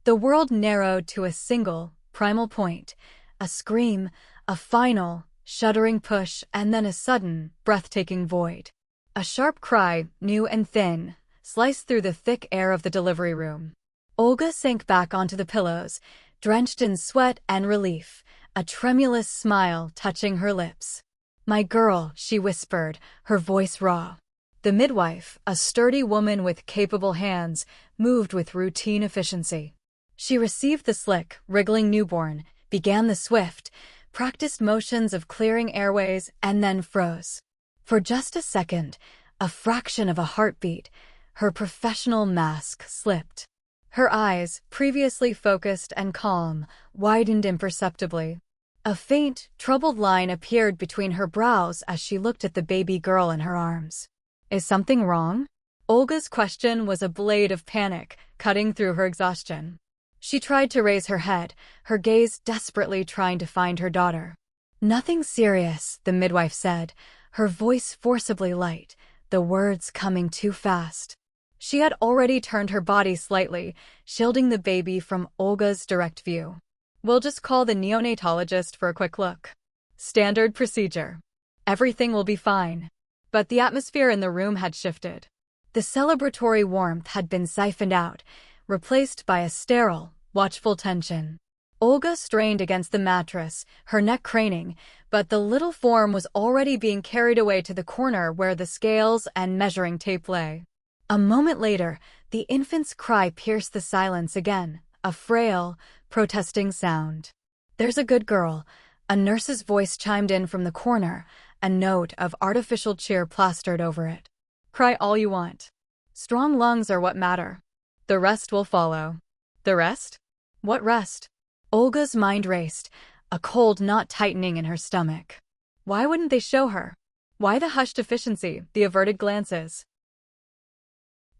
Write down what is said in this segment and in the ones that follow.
The world narrowed to a single, primal point. A scream, a final, shuddering push, and then a sudden, breathtaking void. A sharp cry, new and thin, sliced through the thick air of the delivery room. Olga sank back onto the pillows, drenched in sweat and relief, a tremulous smile touching her lips. "My girl," she whispered, her voice raw. The midwife, a sturdy woman with capable hands, moved with routine efficiency. She received the slick, wriggling newborn, began the swift, practiced motions of clearing airways, and then froze. For just a second, a fraction of a heartbeat, her professional mask slipped. Her eyes, previously focused and calm, widened imperceptibly. A faint, troubled line appeared between her brows as she looked at the baby girl in her arms. "Is something wrong?" Olga's question was a blade of panic, cutting through her exhaustion. She tried to raise her head, her gaze desperately trying to find her daughter. "Nothing serious," the midwife said, her voice forcibly light, the words coming too fast. She had already turned her body slightly, shielding the baby from Olga's direct view. "We'll just call the neonatologist for a quick look. Standard procedure. Everything will be fine." But the atmosphere in the room had shifted. The celebratory warmth had been siphoned out, replaced by a sterile, watchful tension. Olga strained against the mattress, her neck craning, but the little form was already being carried away to the corner where the scales and measuring tape lay. A moment later, the infant's cry pierced the silence again, a frail, protesting sound. "There's a good girl," a nurse's voice chimed in from the corner, a note of artificial cheer plastered over it. "Cry all you want. Strong lungs are what matter. The rest will follow." "The rest? What rest?" Olga's mind raced, a cold knot tightening in her stomach. Why wouldn't they show her? Why the hushed efficiency, the averted glances?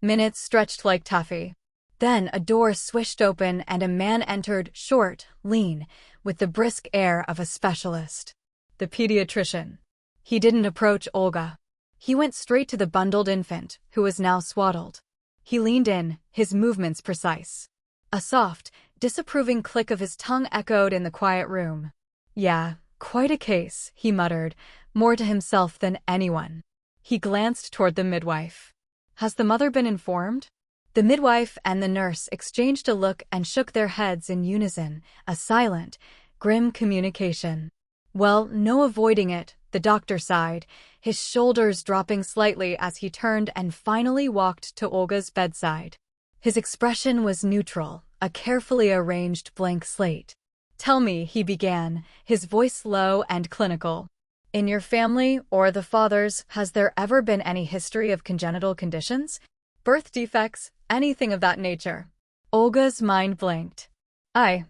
Minutes stretched like taffy. Then a door swished open and a man entered, short, lean, with the brisk air of a specialist. The pediatrician. He didn't approach Olga. He went straight to the bundled infant, who was now swaddled. He leaned in, his movements precise. A soft, disapproving click of his tongue echoed in the quiet room. "Yeah, quite a case," he muttered, more to himself than anyone. He glanced toward the midwife. "Has the mother been informed?" The midwife and the nurse exchanged a look and shook their heads in unison, a silent, grim communication. "Well, no avoiding it," the doctor sighed, his shoulders dropping slightly as he turned and finally walked to Olga's bedside. His expression was neutral, a carefully arranged blank slate. "Tell me," he began, his voice low and clinical. "In your family, or the father's, has there ever been any history of congenital conditions? Birth defects, anything of that nature?" Olga's mind blanked. I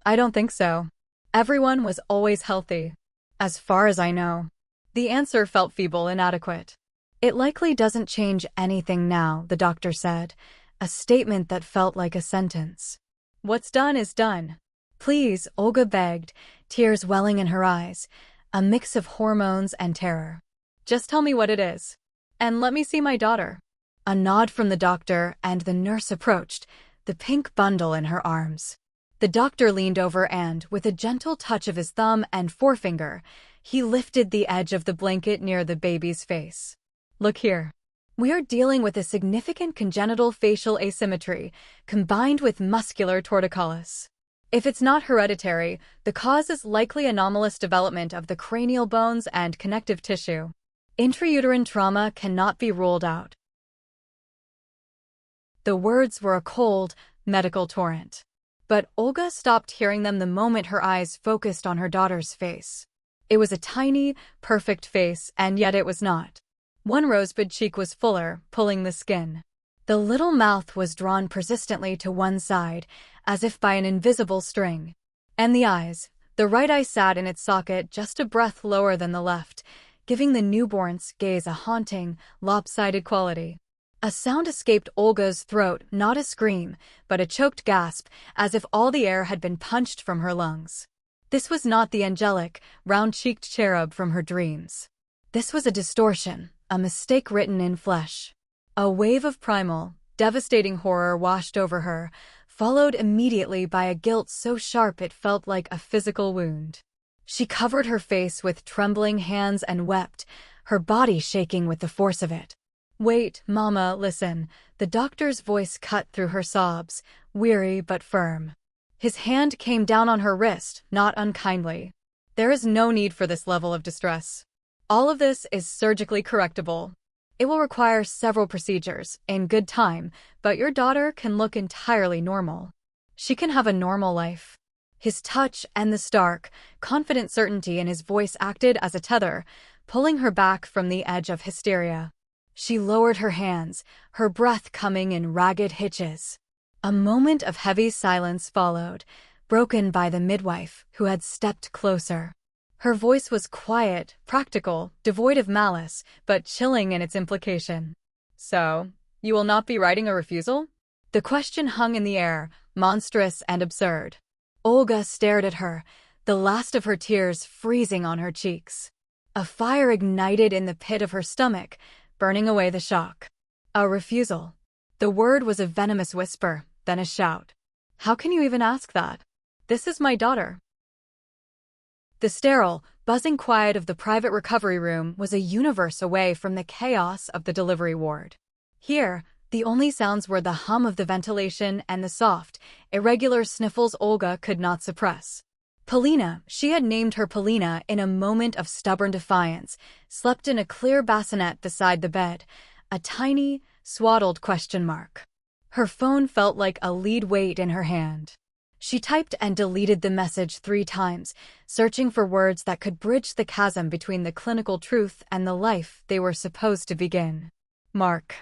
don't think so. Everyone was always healthy. As far as I know." The answer felt feeble, inadequate. "It likely doesn't change anything now," the doctor said, a statement that felt like a sentence. "What's done is done." "Please," Olga begged, tears welling in her eyes, a mix of hormones and terror. "Just tell me what it is. And let me see my daughter." A nod from the doctor, and the nurse approached, the pink bundle in her arms. The doctor leaned over and, with a gentle touch of his thumb and forefinger, he lifted the edge of the blanket near the baby's face. "Look here. We are dealing with a significant congenital facial asymmetry, combined with muscular torticollis. If it's not hereditary, the cause is likely anomalous development of the cranial bones and connective tissue. Intrauterine trauma cannot be ruled out." The words were a cold, medical torrent. But Olga stopped hearing them the moment her eyes focused on her daughter's face. It was a tiny, perfect face, and yet it was not. One rosebud cheek was fuller, pulling the skin. The little mouth was drawn persistently to one side, as if by an invisible string. And the eyes, the right eye sat in its socket just a breath lower than the left, giving the newborn's gaze a haunting, lopsided quality. A sound escaped Olga's throat, not a scream, but a choked gasp, as if all the air had been punched from her lungs. This was not the angelic, round-cheeked cherub from her dreams. This was a distortion, a mistake written in flesh. A wave of primal, devastating horror washed over her, followed immediately by a guilt so sharp it felt like a physical wound. She covered her face with trembling hands and wept, her body shaking with the force of it. "Wait, Mama, listen." The doctor's voice cut through her sobs, weary but firm. His hand came down on her wrist, not unkindly. "There is no need for this level of distress. All of this is surgically correctable. It will require several procedures, in good time, but your daughter can look entirely normal. She can have a normal life." His touch and the stark, confident certainty in his voice acted as a tether, pulling her back from the edge of hysteria. She lowered her hands, her breath coming in ragged hitches. A moment of heavy silence followed, broken by the midwife, who had stepped closer. Her voice was quiet, practical, devoid of malice, but chilling in its implication. "So, you will not be writing a refusal?" The question hung in the air, monstrous and absurd. Olga stared at her, the last of her tears freezing on her cheeks. A fire ignited in the pit of her stomach, burning away the shock. A refusal. The word was a venomous whisper, then a shout. "How can you even ask that? This is my daughter." The sterile, buzzing quiet of the private recovery room was a universe away from the chaos of the delivery ward. Here, the only sounds were the hum of the ventilation and the soft, irregular sniffles Olga could not suppress. Polina, she had named her Polina in a moment of stubborn defiance, slept in a clear bassinet beside the bed, a tiny, swaddled question mark. Her phone felt like a lead weight in her hand. She typed and deleted the message 3 times, searching for words that could bridge the chasm between the clinical truth and the life they were supposed to begin. "Mark.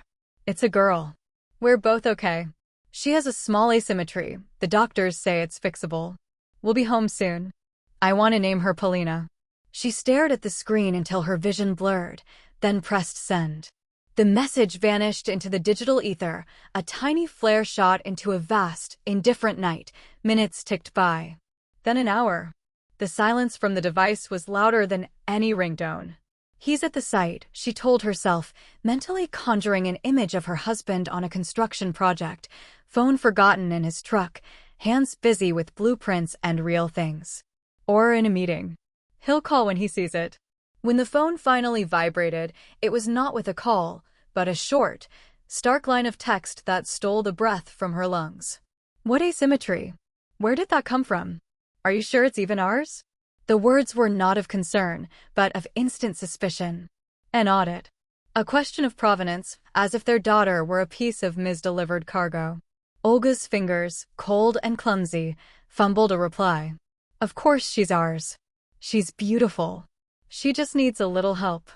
It's a girl. We're both okay. She has a small asymmetry. The doctors say it's fixable. We'll be home soon. I want to name her Polina." She stared at the screen until her vision blurred, then pressed send. The message vanished into the digital ether, a tiny flare shot into a vast, indifferent night. Minutes ticked by. Then an hour. The silence from the device was louder than any ringtone. "He's at the site," she told herself, mentally conjuring an image of her husband on a construction project, phone forgotten in his truck, hands busy with blueprints and real things. Or in a meeting. He'll call when he sees it. When the phone finally vibrated, it was not with a call, but a short, stark line of text that stole the breath from her lungs. "What asymmetry? Where did that come from? Are you sure it's even ours?" The words were not of concern, but of instant suspicion. An audit. A question of provenance, as if their daughter were a piece of misdelivered cargo. Olga's fingers, cold and clumsy, fumbled a reply. "Of course she's ours. She's beautiful. She just needs a little help."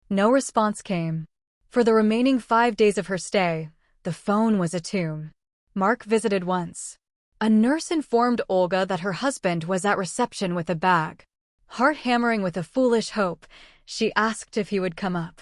No response came. For the remaining 5 days of her stay, the phone was a tomb. Mark visited once. A nurse informed Olga that her husband was at reception with a bag. Heart hammering with a foolish hope, she asked if he would come up.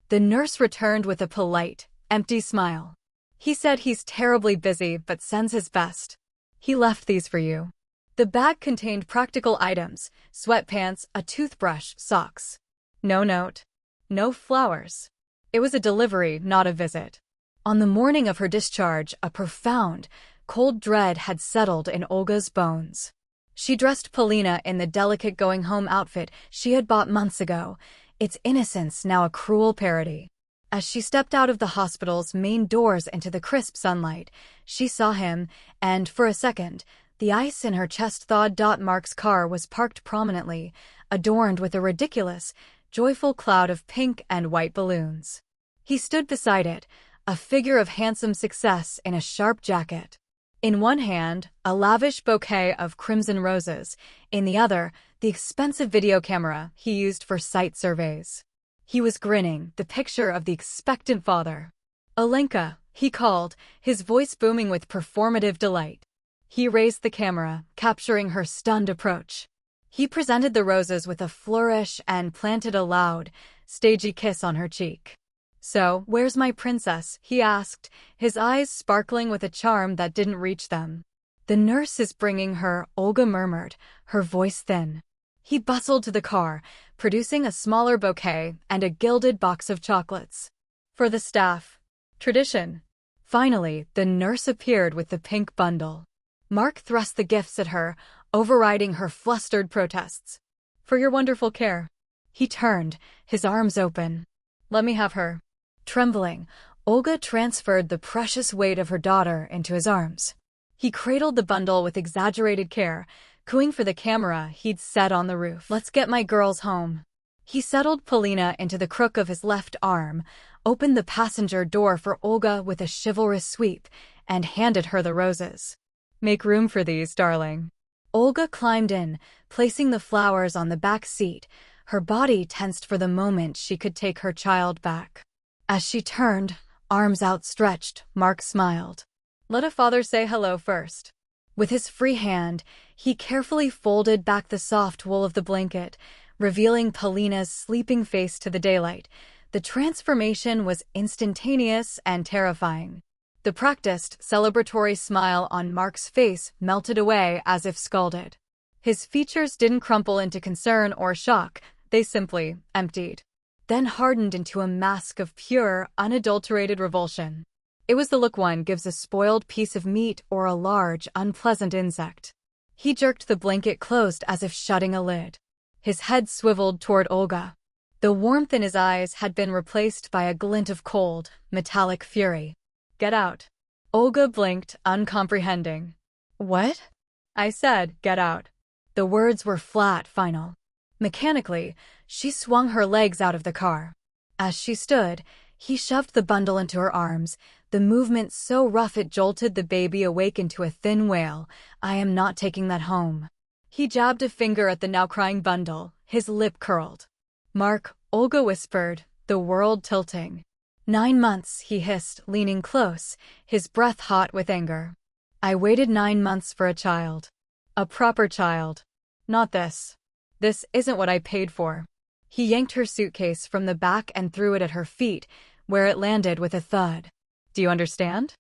The nurse returned with a polite, empty smile. "He said he's terribly busy but sends his best. He left these for you." The bag contained practical items, sweatpants, a toothbrush, socks. No note. No flowers. It was a delivery, not a visit. On the morning of her discharge, a profound, cold dread had settled in Olga's bones. She dressed Polina in the delicate going-home outfit she had bought months ago, its innocence now a cruel parody. As she stepped out of the hospital's main doors into the crisp sunlight, she saw him, and, for a second, the ice in her chest thawed. Mark's car was parked prominently, adorned with a ridiculous, joyful cloud of pink and white balloons. He stood beside it, a figure of handsome success in a sharp jacket. In one hand, a lavish bouquet of crimson roses, in the other, the expensive video camera he used for site surveys. He was grinning, the picture of the expectant father. "Olenka," he called, his voice booming with performative delight. He raised the camera, capturing her stunned approach. He presented the roses with a flourish and planted a loud, stagey kiss on her cheek. "So, where's my princess?" he asked, his eyes sparkling with a charm that didn't reach them. "The nurse is bringing her," Olga murmured, her voice thin. He bustled to the car, producing a smaller bouquet and a gilded box of chocolates. "For the staff. Tradition. Finally, the nurse appeared with the pink bundle. Mark thrust the gifts at her, overriding her flustered protests. "For your wonderful care." He turned, his arms open. "Let me have her." Trembling, Olga transferred the precious weight of her daughter into his arms. He cradled the bundle with exaggerated care, cooing for the camera he'd set on the roof. "Let's get my girls home." He settled Polina into the crook of his left arm, opened the passenger door for Olga with a chivalrous sweep, and handed her the roses. "Make room for these, darling." Olga climbed in, placing the flowers on the back seat, her body tensed for the moment she could take her child back. As she turned, arms outstretched, Mark smiled. "Let a father say hello first." With his free hand, he carefully folded back the soft wool of the blanket, revealing Polina's sleeping face to the daylight. The transformation was instantaneous and terrifying. The practiced, celebratory smile on Mark's face melted away as if scalded. His features didn't crumple into concern or shock, they simply emptied, then hardened into a mask of pure, unadulterated revulsion. It was the look one gives a spoiled piece of meat or a large, unpleasant insect. He jerked the blanket closed as if shutting a lid. His head swiveled toward Olga. The warmth in his eyes had been replaced by a glint of cold, metallic fury. "Get out." Olga blinked, uncomprehending. "What?" "I said, get out." The words were flat, final. Mechanically, she swung her legs out of the car. As she stood, he shoved the bundle into her arms, the movement so rough it jolted the baby awake into a thin wail. "I am not taking that home." He jabbed a finger at the now-crying bundle, his lip curled. "Mark," Olga whispered, the world tilting. 9 months, he hissed, leaning close, his breath hot with anger. "I waited 9 months for a child. A proper child. Not this. This isn't what I paid for." He yanked her suitcase from the back and threw it at her feet, where it landed with a thud. "Do you understand?"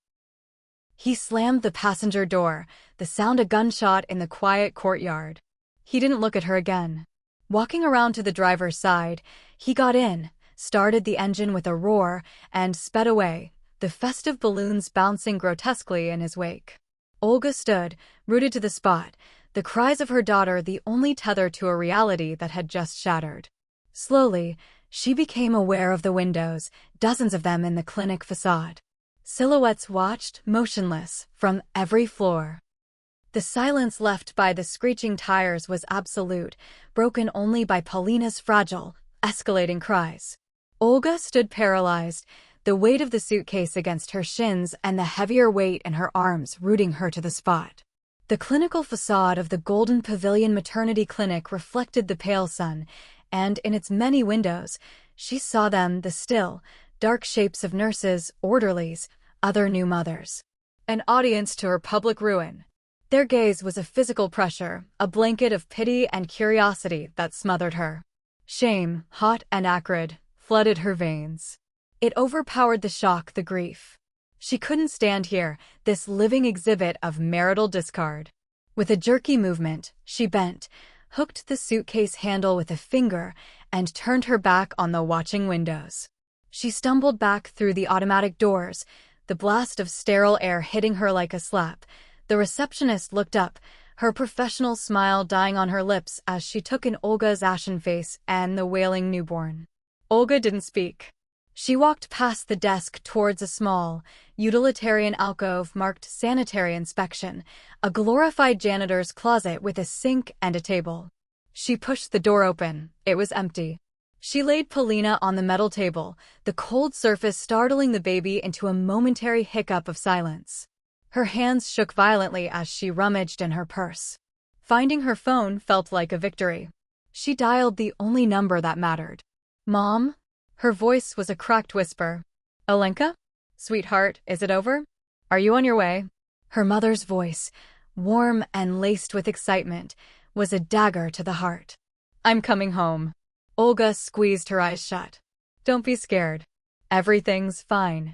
He slammed the passenger door, the sound a gunshot in the quiet courtyard. He didn't look at her again. Walking around to the driver's side, he got in, started the engine with a roar, and sped away, the festive balloons bouncing grotesquely in his wake. Olga stood, rooted to the spot, the cries of her daughter the only tether to a reality that had just shattered. Slowly, she became aware of the windows, dozens of them in the clinic facade. Silhouettes watched, motionless, from every floor. The silence left by the screeching tires was absolute, broken only by Polina's fragile, escalating cries. Olga stood paralyzed, the weight of the suitcase against her shins and the heavier weight in her arms rooting her to the spot. The clinical facade of the Golden Pavilion Maternity Clinic reflected the pale sun, and in its many windows, she saw them, the still, dark shapes of nurses, orderlies, other new mothers. An audience to her public ruin. Their gaze was a physical pressure, a blanket of pity and curiosity that smothered her. Shame, hot and acrid, flooded her veins. It overpowered the shock, the grief. She couldn't stand here, this living exhibit of marital discard. With a jerky movement, she bent, hooked the suitcase handle with a finger, and turned her back on the watching windows. She stumbled back through the automatic doors, the blast of sterile air hitting her like a slap. The receptionist looked up, her professional smile dying on her lips as she took in Olga's ashen face and the wailing newborn. Olga didn't speak. She walked past the desk towards a small, utilitarian alcove marked sanitary inspection, a glorified janitor's closet with a sink and a table. She pushed the door open. It was empty. She laid Polina on the metal table, the cold surface startling the baby into a momentary hiccup of silence. Her hands shook violently as she rummaged in her purse. Finding her phone felt like a victory. She dialed the only number that mattered. "Mom?" Her voice was a cracked whisper. "Olenka? Sweetheart, is it over? Are you on your way?" Her mother's voice, warm and laced with excitement, was a dagger to the heart. "I'm coming home." Olga squeezed her eyes shut. "Don't be scared. Everything's fine.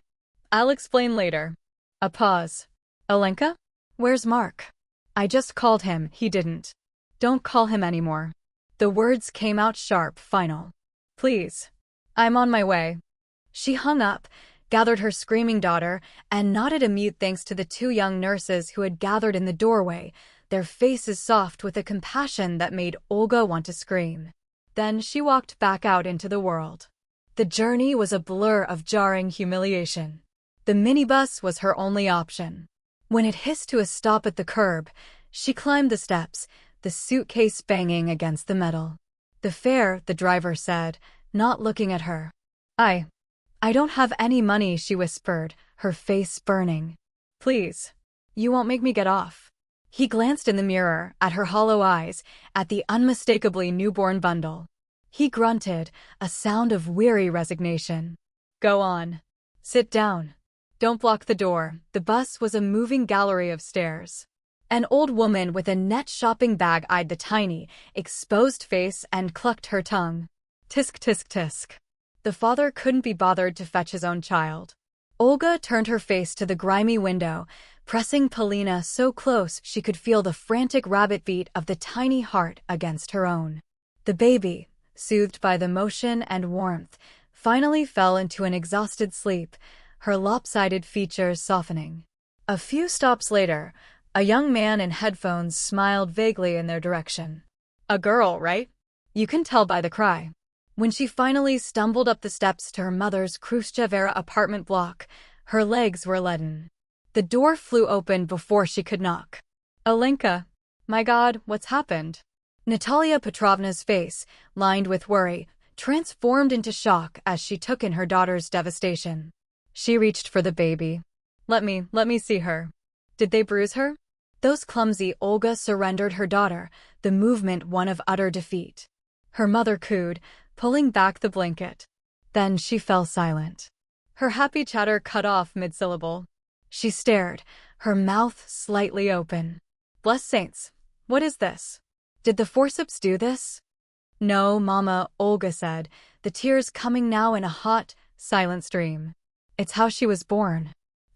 I'll explain later." A pause. "Olenka? Where's Mark?" "I just called him, he didn't." "Don't call him anymore." The words came out sharp, final. "Please. I'm on my way." She hung up, gathered her screaming daughter, and nodded a mute thanks to the two young nurses who had gathered in the doorway, their faces soft with a compassion that made Olga want to scream. Then she walked back out into the world. The journey was a blur of jarring humiliation. The minibus was her only option. When it hissed to a stop at the curb, she climbed the steps, the suitcase banging against the metal. "The fare," the driver said, not looking at her. I don't have any money," she whispered, her face burning. "Please. You won't make me get off." He glanced in the mirror, at her hollow eyes, at the unmistakably newborn bundle. He grunted, a sound of weary resignation. "Go on. Sit down. Don't block the door." The bus was a moving gallery of stairs. An old woman with a net shopping bag eyed the tiny, exposed face and clucked her tongue. Tisk tisk tisk. The father couldn't be bothered to fetch his own child. Olga turned her face to the grimy window, pressing Polina so close she could feel the frantic rabbit beat of the tiny heart against her own. The baby, soothed by the motion and warmth, finally fell into an exhausted sleep, her lopsided features softening. A few stops later, a young man in headphones smiled vaguely in their direction. "A girl, right? You can tell by the cry." When she finally stumbled up the steps to her mother's Khrushchevera apartment block, her legs were leaden. The door flew open before she could knock. "Olenka, my God, what's happened?" Natalia Petrovna's face, lined with worry, transformed into shock as she took in her daughter's devastation. She reached for the baby. Let me see her. Did they bruise her?" Those clumsy Olga surrendered her daughter, the movement one of utter defeat. Her mother cooed, pulling back the blanket. Then she fell silent. Her happy chatter cut off mid-syllable. She stared, her mouth slightly open. "Bless saints, what is this? Did the forceps do this?" "No, Mama," Olga said, the tears coming now in a hot, silent stream. "It's how she was born.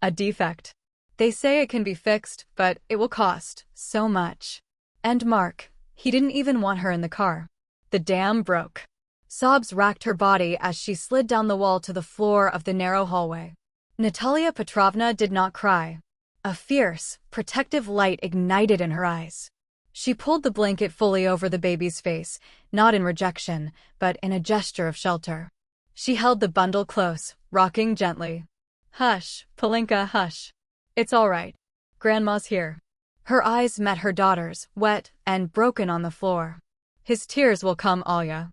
A defect. They say it can be fixed, but it will cost so much. And Mark, he didn't even want her in the car. The dam broke." Sobs racked her body as she slid down the wall to the floor of the narrow hallway. Natalia Petrovna did not cry. A fierce, protective light ignited in her eyes. She pulled the blanket fully over the baby's face, not in rejection, but in a gesture of shelter. She held the bundle close, rocking gently. "Hush, Polinka, hush. It's all right. Grandma's here." Her eyes met her daughter's, wet and broken on the floor. "His tears will come, Olga.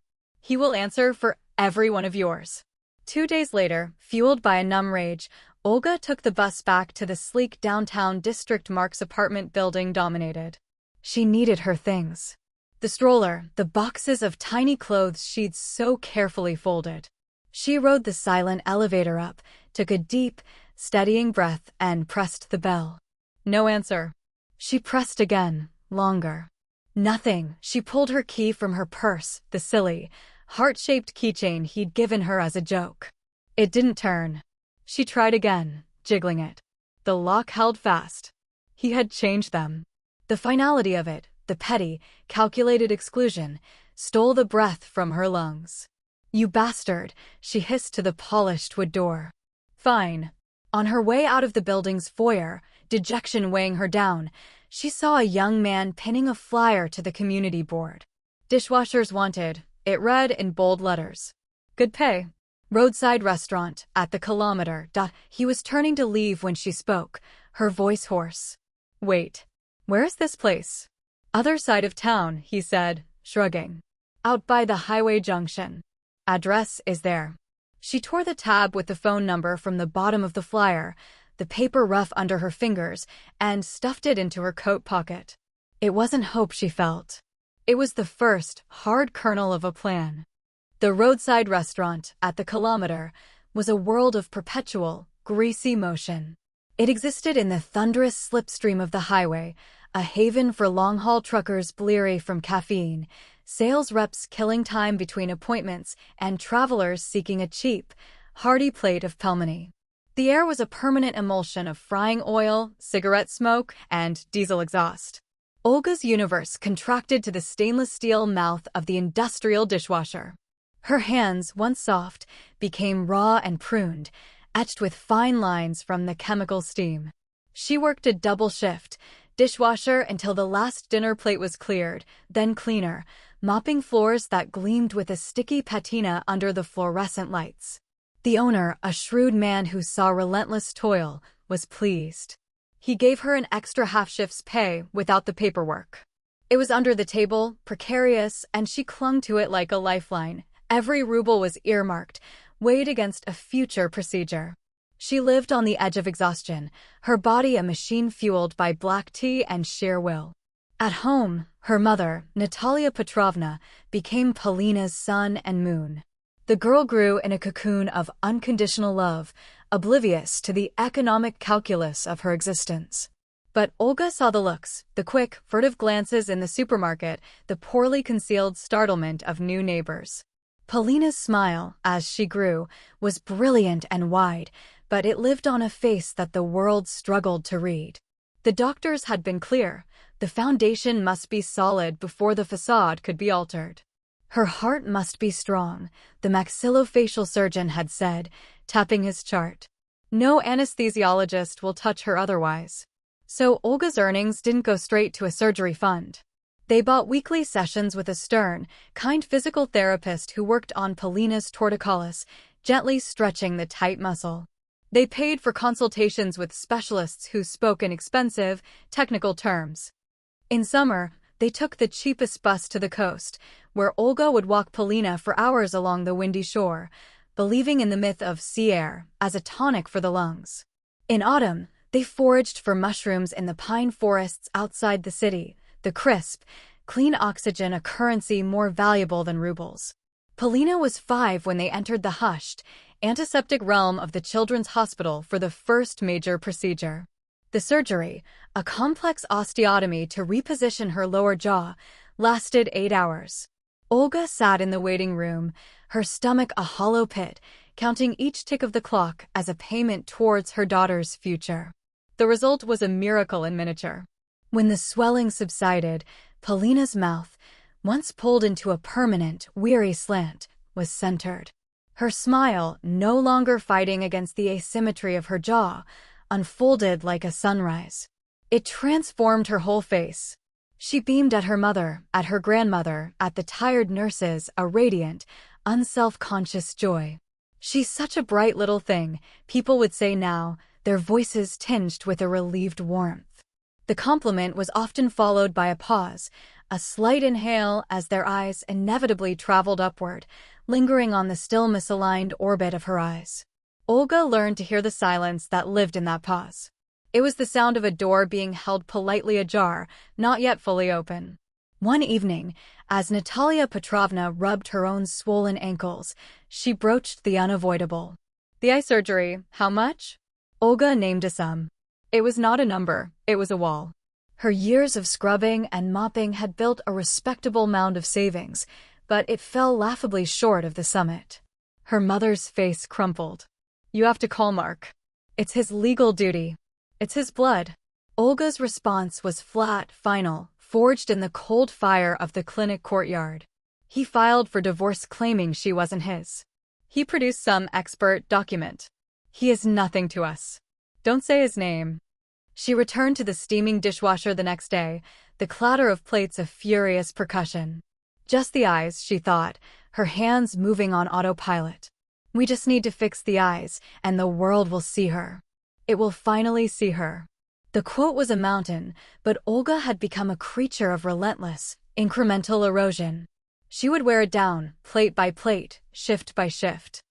He will answer for every one of yours." 2 days later, fueled by a numb rage, Olga took the bus back to the sleek downtown district Mark's apartment building dominated. She needed her things. The stroller, the boxes of tiny clothes she'd so carefully folded. She rode the silent elevator up, took a deep, steadying breath, and pressed the bell. No answer. She pressed again, longer. Nothing. She pulled her key from her purse, the silly, heart-shaped keychain he'd given her as a joke. It didn't turn. She tried again, jiggling it. The lock held fast. He had changed them. The finality of it, the petty, calculated exclusion, stole the breath from her lungs. "You bastard," she hissed to the polished wood door. "Fine." On her way out of the building's foyer, dejection weighing her down, she saw a young man pinning a flyer to the community board. "Dishwashers wanted," it read in bold letters. "Good pay. Roadside restaurant, at the kilometer." He was turning to leave when she spoke, her voice hoarse. "Wait. Where is this place?" "Other side of town," he said, shrugging. "Out by the highway junction. Address is there." She tore the tab with the phone number from the bottom of the flyer, the paper rough under her fingers, and stuffed it into her coat pocket. It wasn't hope she felt. It was the first, hard kernel of a plan. The roadside restaurant, at the kilometer, was a world of perpetual, greasy motion. It existed in the thunderous slipstream of the highway, a haven for long-haul truckers bleary from caffeine, sales reps killing time between appointments, and travelers seeking a cheap, hearty plate of pelmeni. The air was a permanent emulsion of frying oil, cigarette smoke, and diesel exhaust. Olga's universe contracted to the stainless steel mouth of the industrial dishwasher. Her hands, once soft, became raw and pruned, etched with fine lines from the chemical steam. She worked a double shift, dishwasher until the last dinner plate was cleared, then cleaner, mopping floors that gleamed with a sticky patina under the fluorescent lights. The owner, a shrewd man who saw relentless toil, was pleased. He gave her an extra half-shift's pay without the paperwork. It was under the table, precarious, and she clung to it like a lifeline. Every ruble was earmarked, weighed against a future procedure. She lived on the edge of exhaustion, her body a machine fueled by black tea and sheer will. At home, her mother, Natalia Petrovna, became Polina's sun and moon. The girl grew in a cocoon of unconditional love, oblivious to the economic calculus of her existence. But Olga saw the looks, the quick, furtive glances in the supermarket, the poorly concealed startlement of new neighbors. Polina's smile, as she grew, was brilliant and wide, but it lived on a face that the world struggled to read. The doctors had been clear. The foundation must be solid before the facade could be altered. Her heart must be strong, the maxillofacial surgeon had said, tapping his chart. No anesthesiologist will touch her otherwise. So Olga's earnings didn't go straight to a surgery fund. They bought weekly sessions with a stern, kind physical therapist who worked on Polina's torticollis, gently stretching the tight muscle. They paid for consultations with specialists who spoke in expensive, technical terms. In summer, they took the cheapest bus to the coast, where Olga would walk Polina for hours along the windy shore, believing in the myth of sea air as a tonic for the lungs. In autumn, they foraged for mushrooms in the pine forests outside the city, the crisp, clean oxygen a currency more valuable than rubles. Polina was 5 when they entered the hushed, antiseptic realm of the Children's Hospital for the first major procedure. The surgery, a complex osteotomy to reposition her lower jaw, lasted 8 hours. Olga sat in the waiting room, her stomach a hollow pit, counting each tick of the clock as a payment towards her daughter's future. The result was a miracle in miniature. When the swelling subsided, Polina's mouth, once pulled into a permanent, weary slant, was centered. Her smile, no longer fighting against the asymmetry of her jaw, unfolded like a sunrise. It transformed her whole face. She beamed at her mother, at her grandmother, at the tired nurses, a radiant, unself-conscious joy. "She's such a bright little thing," people would say now, their voices tinged with a relieved warmth. The compliment was often followed by a pause, a slight inhale as their eyes inevitably traveled upward, lingering on the still misaligned orbit of her eyes. Olga learned to hear the silence that lived in that pause. It was the sound of a door being held politely ajar, not yet fully open. One evening, as Natalia Petrovna rubbed her own swollen ankles, she broached the unavoidable. "The eye surgery, how much?" Olga named a sum. It was not a number, it was a wall. Her years of scrubbing and mopping had built a respectable mound of savings, but it fell laughably short of the summit. Her mother's face crumpled. "You have to call Mark. It's his legal duty. It's his blood." Olga's response was flat, final, forged in the cold fire of the clinic courtyard. He filed for divorce claiming she wasn't his. He produced some expert document. "He is nothing to us. Don't say his name." She returned to the steaming dishwasher the next day, the clatter of plates a furious percussion. Just the eyes, she thought, her hands moving on autopilot. "We just need to fix the eyes, and the world will see her. It will finally see her." The quote was a mountain, but Olga had become a creature of relentless, incremental erosion. She would wear it down, plate by plate, shift by shift.